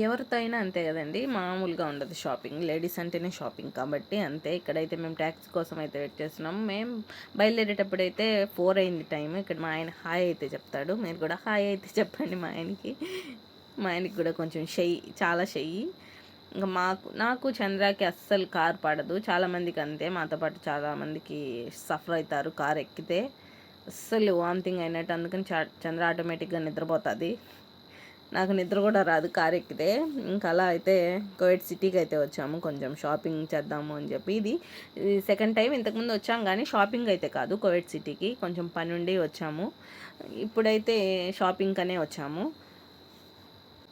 ఎవరితో అయినా అంతే కదండి, మామూలుగా ఉండదు షాపింగ్. లేడీస్ అంటేనే షాపింగ్ కాబట్టి అంతే. ఇక్కడైతే మేము ట్యాక్సీ కోసం అయితే వెయిట్ చేస్తున్నాము. మేము బయలుదేరేటప్పుడైతే 4 అయింది టైం. ఇక్కడ మా ఆయన హాయ్ అయితే చెప్తాడు, మీరు కూడా హాయ్ అయితే చెప్పండి మా ఆయనకి. మా ఆయనకి కూడా కొంచెం షై, చాలా షై. ఇంకా నాకు చంద్రకి అస్సలు కార్ పడదు. చాలామందికి అంతే, మాతో పాటు చాలామందికి సఫర్ అవుతారు కార్ ఎక్కితే. అస్సలు వామిటింగ్ అయినట్టు, అందుకని చంద్ర ఆటోమేటిక్గా నిద్రపోతుంది. నాకు నిద్ర కూడా రాదు కార్ ఎక్కితే. ఇంకా అలా అయితే కువైట్ సిటీకి అయితే వచ్చాము, కొంచెం షాపింగ్ చేద్దాము అని చెప్పి. ఇది సెకండ్ టైం. ఇంతకుముందు వచ్చాము కానీ షాపింగ్ అయితే కాదు, కువైట్ సిటీకి కొంచెం పని ఉండి వచ్చాము. ఇప్పుడైతే షాపింగ్ అనే వచ్చాము.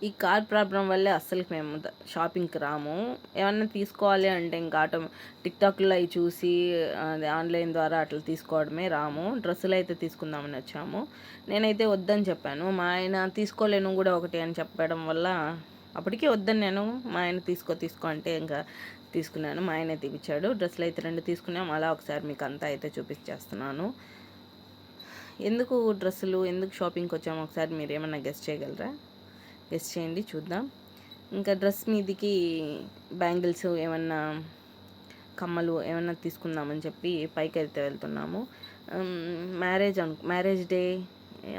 ఈ కార్ ప్రాబ్లం వల్లే అస్సలు మేము షాపింగ్కి రాము. ఏమన్నా తీసుకోవాలి అంటే ఇంకా టిక్టాక్లో అవి చూసి అది ఆన్లైన్ ద్వారా అట్లా తీసుకోవడమే, రాము. డ్రెస్సులు అయితే తీసుకుందామని వచ్చాము. నేనైతే వద్దని చెప్పాను. మా ఆయన తీసుకోలేను కూడా ఒకటి అని చెప్పడం వల్ల అప్పటికే వద్దని నేను, మా ఆయన తీసుకో అంటే ఇంకా తీసుకున్నాను. మా ఆయనే తీపిచ్చాడు. డ్రెస్సులు అయితే 2 తీసుకున్నాము. అలా ఒకసారి మీకు అంతా అయితే చూపించేస్తున్నాను. ఎందుకు డ్రెస్సులు, ఎందుకు షాపింగ్కి వచ్చాము ఒకసారి మీరు ఏమన్నా గెస్ట్ చేయగలరా? గెస్ట్ చేయండి చూద్దాం. ఇంకా డ్రెస్ మీదికి బ్యాంగిల్స్ ఏమన్నా, కమ్మలు ఏమన్నా తీసుకుందామని చెప్పి పైకి అయితే వెళ్తున్నాము. మ్యారేజ్ డే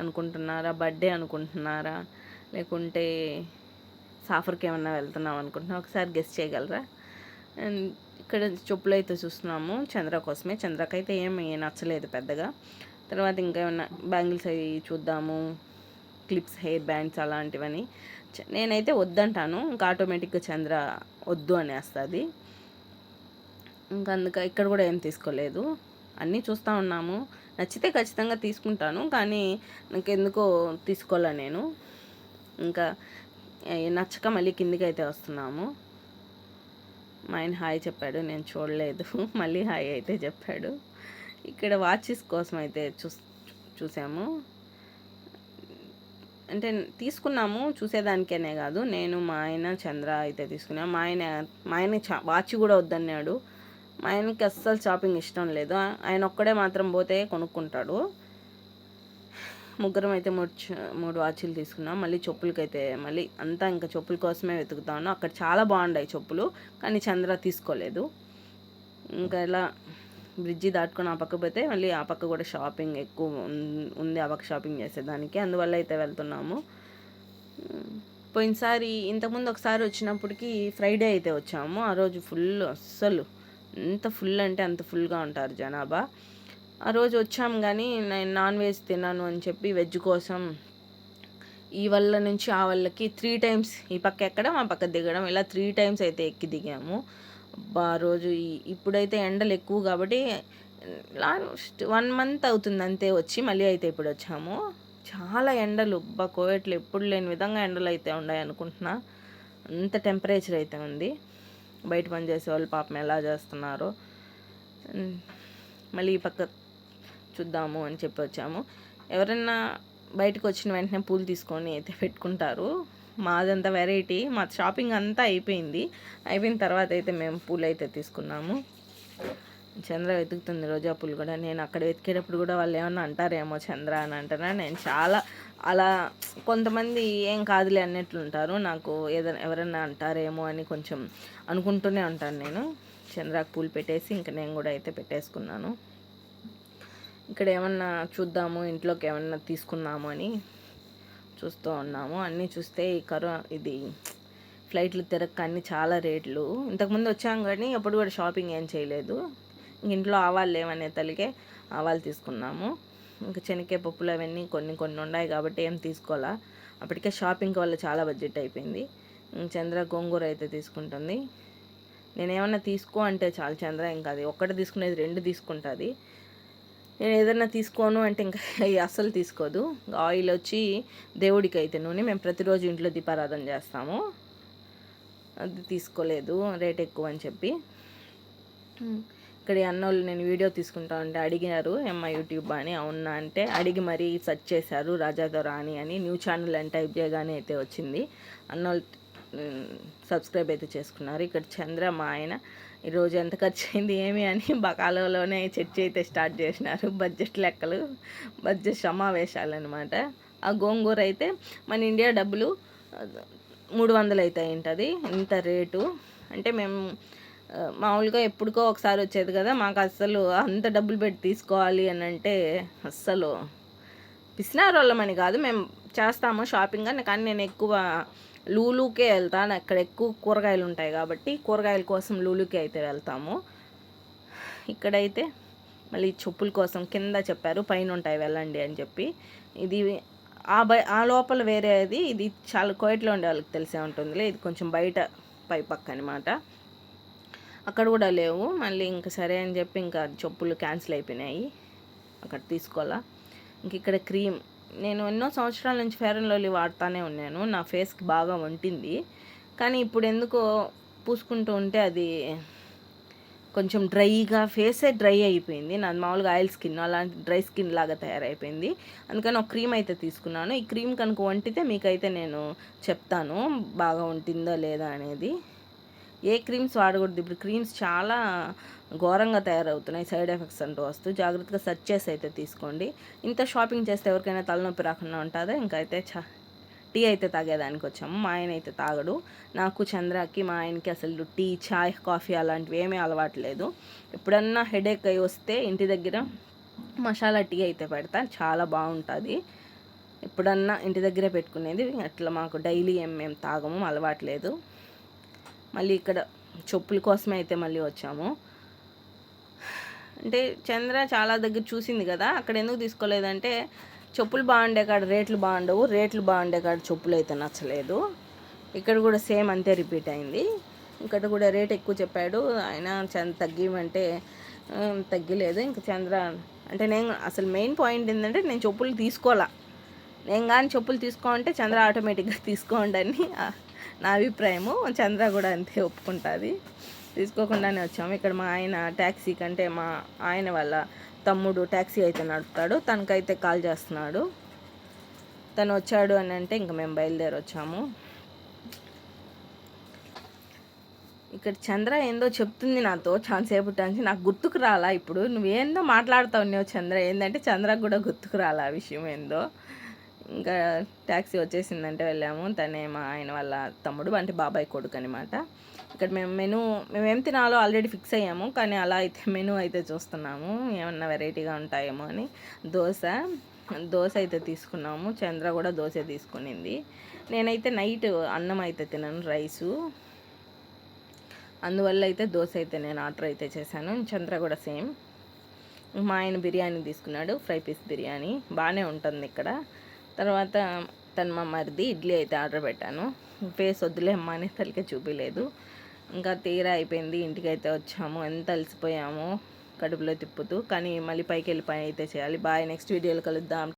అనుకుంటున్నారా, బర్త్డే అనుకుంటున్నారా, లేకుంటే సాఫర్కి ఏమన్నా వెళ్తున్నాం అనుకుంటున్నా, ఒకసారి గెస్ట్ చేయగలరా? ఇక్కడ చెప్పులు అయితే చూస్తున్నాము చంద్ర కోసమే. చంద్రకైతే ఏమి నచ్చలేదు పెద్దగా. తర్వాత ఇంకా ఏమన్నా బ్యాంగిల్స్ అవి చూద్దాము, క్లిప్స్, హెయిర్ బ్యాండ్స్ అలాంటివని. నేనైతే వద్దంటాను, ఇంకా ఆటోమేటిక్గా చంద్ర వద్దు అనేస్తుంది. ఇంకా ఇక్కడ కూడా ఏం తీసుకోలేదు, అన్నీ చూస్తూ ఉన్నాము. నచ్చితే ఖచ్చితంగా తీసుకుంటాను, కానీ నాకెందుకో తీసుకోలే నేను. ఇంకా నచ్చక మళ్ళీ కిందికి అయితే వస్తున్నాము. మా ఆయన హాయ్ చెప్పాడు, నేను చూడలేదు, మళ్ళీ హాయ్ అయితే చెప్పాడు. ఇక్కడ వాచెస్ కోసం అయితే చూసాము. అంటే తీసుకున్నాము చూసేదానికేనే కాదు, నేను, మా ఆయన, చంద్ర అయితే తీసుకున్నాము. మా ఆయన వాచ్ కూడా వద్దన్నాడు. మా ఆయనకి అస్సలు షాపింగ్ ఇష్టం లేదు. ఆయన ఒక్కడే మాత్రం పోతే కొనుక్కుంటాడు. ముగ్గురం అయితే 3 వాచీలు తీసుకున్నాం. మళ్ళీ చెప్పులకైతే మళ్ళీ అంతా ఇంకా చెప్పుల కోసమే వెతుకుతాను. అక్కడ చాలా బాగున్నాయి చెప్పులు, కానీ చంద్ర తీసుకోలేదు. ఇంకా ఇలా బ్రిడ్జి దాటుకొని ఆ పక్క పోతే మళ్ళీ ఆ పక్క కూడా షాపింగ్ ఎక్కువ ఉంది, ఆ పక్క షాపింగ్ చేసేదానికి. అందువల్ల అయితే వెళ్తున్నాము. పోయినసారి, ఇంతకుముందు ఒకసారి వచ్చినప్పటికీ ఫ్రైడే అయితే వచ్చాము. ఆ రోజు ఫుల్, అస్సలు ఎంత ఫుల్ అంటే అంత ఫుల్గా ఉంటారు జనాభా. ఆ రోజు వచ్చాము కానీ నేను నాన్ వెజ్ తిన్నాను అని చెప్పి వెజ్ కోసం ఈ వల్ల నుంచి ఆ వాళ్ళకి 3 టైమ్స్ ఈ పక్క ఎక్కడం, ఆ పక్క దిగడం, ఇలా 3 టైమ్స్ అయితే ఎక్కి దిగాము. ఆ రోజు ఇప్పుడైతే ఎండలు ఎక్కువ కాబట్టి లాస్ట్ 1 మంత్ అవుతుంది అంతే వచ్చి, మళ్ళీ అయితే ఇప్పుడు వచ్చాము. చాలా ఎండలు, కోవిడ్లో ఎప్పుడు లేని విధంగా ఎండలు అయితే ఉన్నాయి అనుకుంటున్నా. అంత టెంపరేచర్ అయితే ఉంది. బయట పని చేసే వాళ్ళు పాపం ఎలా చేస్తున్నారో. మళ్ళీ ఈ పక్క చూద్దాము అని చెప్పి వచ్చాము. ఎవరైనా బయటకు వచ్చిన వెంటనే పూలు తీసుకొని అయితే పెట్టుకుంటారు. మాదంతా వెరైటీ. మా షాపింగ్ అంతా అయిపోయిన తర్వాత అయితే మేము పూలు అయితే తీసుకున్నాము. చంద్ర వెతుకుతుంది రోజా పూలు కూడా. నేను అక్కడ వెతికేటప్పుడు కూడా వాళ్ళు ఏమన్నా అంటారేమో చంద్ర అని అంటారా. నేను చాలా అలా, కొంతమంది ఏం కాదులే అన్నట్లు ఉంటారు. నాకు ఎవరైనా అంటారేమో అని కొంచెం అనుకుంటూనే ఉంటాను నేను. చంద్రకు పూలు పెట్టేసి ఇంకా నేను కూడా అయితే పెట్టేసుకున్నాను. ఇక్కడ ఏమన్నా చూద్దాము, ఇంట్లోకి ఏమన్నా తీసుకుందాము అని చూస్తూ ఉన్నాము. అన్నీ చూస్తే ఇది ఫ్లైట్లు తిరగక అన్నీ చాలా రేట్లు. ఇంతకుముందు వచ్చాం కానీ అప్పుడు కూడా షాపింగ్ ఏం చేయలేదు. ఇంట్లో ఆవాలు లేవనే తలిగే ఆవాలు తీసుకున్నాము. ఇంకా శనగకాయ పప్పులు అవన్నీ కొన్ని ఉన్నాయి కాబట్టి ఏం తీసుకోవాలా. అప్పటికే షాపింగ్ వల్ల చాలా బడ్జెట్ అయిపోయింది. చంద్ర గోంగూర అయితే తీసుకుంటుంది. నేనేమన్నా తీసుకో అంటే చాలు చంద్ర ఇంకా అది ఒక్కటి తీసుకునేది 2 తీసుకుంటుంది. నేను ఏదన్నా తీసుకోను అంటే ఇంకా అస్సలు తీసుకోదు. ఆయిల్ వచ్చి దేవుడికి అయితే నూనె, మేము ప్రతిరోజు ఇంట్లో దీపారాధన చేస్తాము, అది తీసుకోలేదు, రేట్ ఎక్కువ అని చెప్పి. ఇక్కడ అన్నోళ్ళు నేను వీడియో తీసుకుంటా ఉంటే అడిగినారు, ఏమ్మా యూట్యూబ్ అని. అవునా అంటే అడిగి మరీ సెర్చ్ చేశారు, రాజాతో రాణి అని న్యూ ఛానల్ అని టైప్ చేయగానే అయితే వచ్చింది. అన్నోళ్ళు సబ్స్క్రైబ్ అయితే చేసుకున్నారు. ఇక్కడ చంద్ర మా ఆయన ఈరోజు ఎంత ఖర్చు అయింది ఏమి అని బకాలోనే చర్చ అయితే స్టార్ట్ చేసినారు. బడ్జెట్ లెక్కలు, బడ్జెట్ సమావేశాలు అనమాట. ఆ గోంగూర అయితే మన ఇండియా డబ్బులు 300 అయితే ఉంటుంది ఇంత రేటు. అంటే మేము మామూలుగా ఎప్పుడుకో ఒకసారి వచ్చేది కదా, మాకు అస్సలు అంత డబ్బులు పెట్టి తీసుకోవాలి అని అంటే అస్సలు పిసినారోళ్ళమని కాదు, మేము చేస్తాము షాపింగ్ అని, కానీ నేను ఎక్కువ లూలుకే వెళ్తాను. అక్కడ ఎక్కువ కూరగాయలు ఉంటాయి కాబట్టి కూరగాయల కోసం లూలుకే అయితే వెళ్తాము. ఇక్కడైతే మళ్ళీ చెప్పుల కోసం కింద చెప్పారు పైన ఉంటాయి వెళ్ళండి అని చెప్పి. ఇది ఆ లోపల వేరేది, ఇది చాలా కోయట్లో ఉండే వాళ్ళకి తెలిసే ఉంటుందిలే, ఇది కొంచెం బయట పై పక్క అనమాట. అక్కడ కూడా లేవు. మళ్ళీ ఇంకా సరే అని చెప్పి ఇంకా చెప్పులు క్యాన్సిల్ అయిపోయినాయి, అక్కడ తీసుకోవాలా. ఇంక ఇక్కడ క్రీమ్, నేను ఎన్నో సంవత్సరాల నుంచి ఫెయిర్ అండ్ లవ్లీ వాడుతూనే ఉన్నాను, నా ఫేస్కి బాగా వంటింది. కానీ ఇప్పుడు ఎందుకో పూసుకుంటూ ఉంటే అది కొంచెం డ్రైగా, ఫేసే డ్రై అయిపోయింది. నాది మామూలుగా ఆయిల్ స్కిన్, అలాంటి డ్రై స్కిన్ లాగా తయారైపోయింది. అందుకని ఒక క్రీమ్ అయితే తీసుకున్నాను. ఈ క్రీమ్ కనుక వంటితే మీకైతే నేను చెప్తాను బాగా ఉంటుందో లేదా అనేది. ఏ క్రీమ్స్ వాడకూడదు, ఇప్పుడు క్రీమ్స్ చాలా ఘోరంగా తయారవుతున్నాయి, సైడ్ ఎఫెక్ట్స్ అంటూ వస్తూ. జాగ్రత్తగా సెర్చ్ చేసి అయితే తీసుకోండి. ఇంత షాపింగ్ చేస్తే ఎవరికైనా తలనొప్పి రాకుండా ఉంటుందా? ఇంకైతే టీ అయితే తాగేదానికి వచ్చాము. మా ఆయన అయితే తాగడు. నాకు, చంద్రకి, మా ఆయనకి అసలు టీ, చాయ్, కాఫీ అలాంటివి ఏమీ అలవాట్లేదు. ఎప్పుడన్నా హెడేక్ అయి వస్తే ఇంటి దగ్గర మసాలా టీ అయితే పెడతా, చాలా బాగుంటుంది. ఎప్పుడన్నా ఇంటి దగ్గరే పెట్టుకునేది, అట్లా మాకు డైలీ మేము తాగము, అలవాట్లేదు. మళ్ళీ ఇక్కడ చెప్పుల కోసమే అయితే మళ్ళీ వచ్చాము. అంటే చంద్ర చాలా దగ్గర చూసింది కదా, అక్కడ ఎందుకు తీసుకోలేదంటే చెప్పులు బాగుండే కాడ రేట్లు బాగుండవు, రేట్లు బాగుండే కాడ చెప్పులు అయితే నచ్చలేదు. ఇక్కడ కూడా సేమ్ అంతే రిపీట్ అయింది. ఇక్కడ కూడా రేట్ ఎక్కువ చెప్పాడు ఆయన, తగ్గిమంటే తగ్గలేదు. ఇంకా చంద్ర అంటే నేను అసలు మెయిన్ పాయింట్ ఏంటంటే నేను చెప్పులు తీసుకోవాలా, నేను కానీ చెప్పులు తీసుకోమంటే చంద్ర ఆటోమేటిక్గా తీసుకోండి అని నా అభిప్రాయము. చంద్ర కూడా అంతే ఒప్పుకుంటుంది. తీసుకోకుండానే వచ్చాము. ఇక్కడ మా ఆయన ట్యాక్సీ కంటే మా ఆయన వాళ్ళ తమ్ముడు ట్యాక్సీ అయితే నడుపుతాడు, తనకైతే కాల్ చేస్తున్నాడు. తను వచ్చాడు అని అంటే ఇంకా మేము బయలుదేరి వచ్చాము. ఇక్కడ చంద్ర ఏందో చెప్తుంది నాతో చాలాసేపటి నుంచి, నాకు గుర్తుకు రాలా. ఇప్పుడు నువ్వేందో మాట్లాడుతావు నువ్వు చంద్ర, ఏంటంటే చంద్రకు కూడా గుర్తుకు రాలా ఆ విషయం ఏందో. ఇంకా ట్యాక్సీ వచ్చేసిందంటే వెళ్ళాము. తనే మా ఆయన వాళ్ళ తమ్ముడు, అంటే బాబాయ్ కొడుకు అనమాట. ఇక్కడ మేమేం తినాలో ఆల్రెడీ ఫిక్స్ అయ్యాము, కానీ అలా అయితే మెనూ అయితే చూస్తున్నాము ఏమన్నా వెరైటీగా ఉంటాయేమో అని. దోశ అయితే తీసుకున్నాము. చంద్ర కూడా దోశ తీసుకునింది. నేనైతే నైట్ అన్నం అయితే తినను, రైసు, అందువల్ల అయితే దోశ అయితే నేను ఆర్డర్ అయితే చేశాను. చంద్ర కూడా సేమ్. మా ఆయన బిర్యానీ తీసుకున్నాడు, ఫ్రై పీస్ బిర్యానీ బాగానే ఉంటుంది ఇక్కడ. తర్వాత మా మరిది ఇడ్లీ అయితే ఆర్డర్ పెట్టాను. ఫేస్ వద్దులే అమ్మ అని తలకే చూపించలేదు. ఇంకా తీరా అయిపోయింది, ఇంటికి అయితే వచ్చాము. ఎంత అలసిపోయాము కడుపులో తిప్పుతూ. కానీ మళ్ళీ పైకి వెళ్ళి పని అయితే చేయాలి. బాయ్, నెక్స్ట్ వీడియోలో కలుద్దాం.